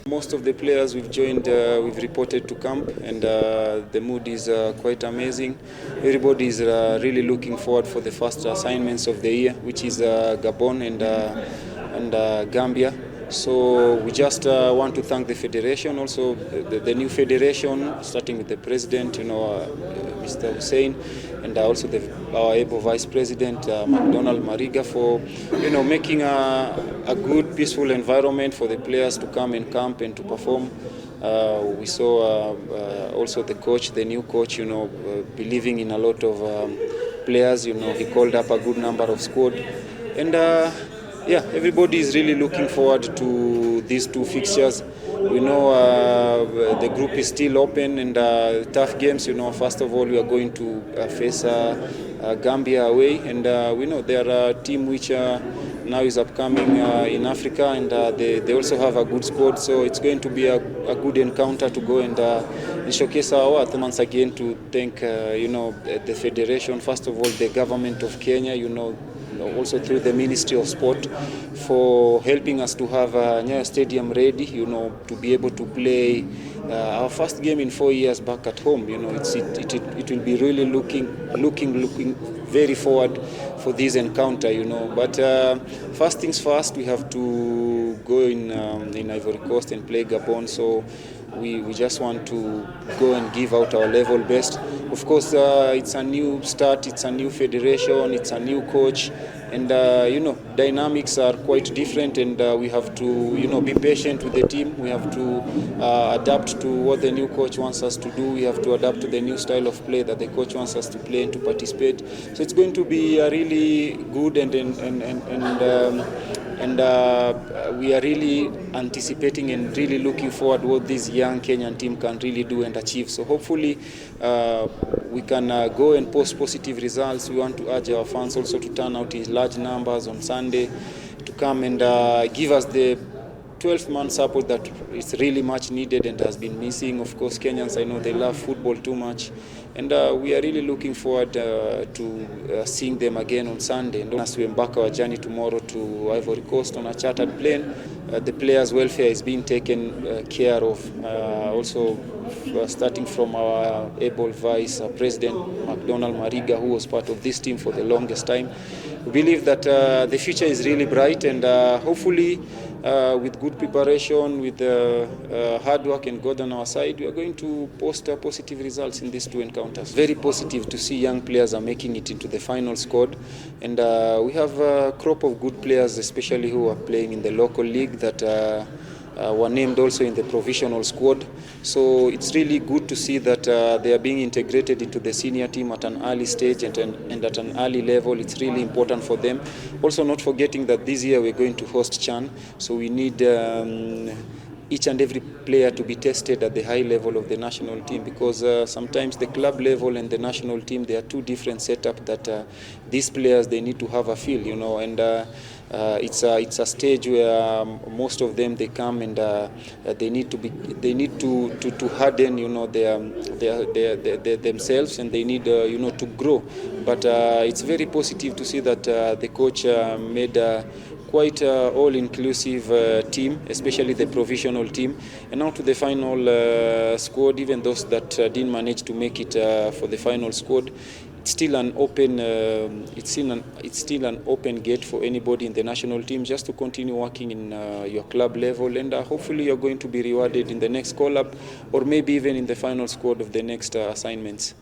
Most of the players we've joined, we've reported to camp, and the mood is quite amazing. Everybody is really looking forward for the first assignments of the year, which is Gabon and Gambia. So we just want to thank the federation, also the new federation, starting with the president, Mr. Hussein, and also our able vice president, McDonald Mariga, for making a good, peaceful environment for the players to come and camp and to perform. We saw also the new coach, believing in a lot of players. He called up a good number of squad, and everybody is really looking forward to these two fixtures. We know the group is still open, and tough games. First of all, we are going to face Gambia away, and we know they are a team which now is upcoming in Africa, and they also have a good squad. So it's going to be a good encounter to go and showcase our worth. Once again, to thank the federation, first of all, the government of Kenya, also through the Ministry of Sport, for helping us to have a stadium ready, to be able to play our first game in 4 years back at home. It will be really looking very forward for this encounter. But first things first, we have to go in Ivory Coast and play Gabon. So we just want to go and give out our level best. Of course, it's a new start, it's a new federation, it's a new coach, and dynamics are quite different, and we have to be patient with the team. We have to adapt to what the new coach wants us to do. We have to adapt to the new style of play that the coach wants us to play and to participate. So it's going to be a really good and we are really anticipating and really looking forward what this young Kenyan team can really do and achieve. So hopefully we can go and post positive results. We want to urge our fans also to turn out in large numbers on Sunday to come and give us the 12-month support that is really much needed and has been missing. Of course, Kenyans, I know they love football too much, and we are really looking forward to seeing them again on Sunday. And as we embark our journey tomorrow to Ivory Coast on a chartered plane, the players' welfare is being taken care of. Also, starting from our able vice president, McDonald Mariga, who was part of this team for the longest time. We believe that the future is really bright, and hopefully with good preparation, with hard work and God on our side, we are going to post positive results in these two encounters. Very positive to see young players are making it into the final squad, and we have a crop of good players, especially who are playing in the local league, that were named also in the provisional squad. So it's really good to see that they are being integrated into the senior team at an early stage and at an early level. It's really important for them. Also, not forgetting that this year we're going to host CHAN, so we need each and every player to be tested at the high level of the national team, because sometimes the club level and the national team, they are two different setups that these players, they need to have a feel, and it's a stage where most of them, they come and they need to harden themselves, and they need to grow. But it's very positive to see that the coach made quite all-inclusive team, especially the provisional team, and now to the final squad. Even those that didn't manage to make it for the final squad, it's still an open gate for anybody in the national team just to continue working in your club level, and hopefully you're going to be rewarded in the next call-up, or maybe even in the final squad of the next assignments.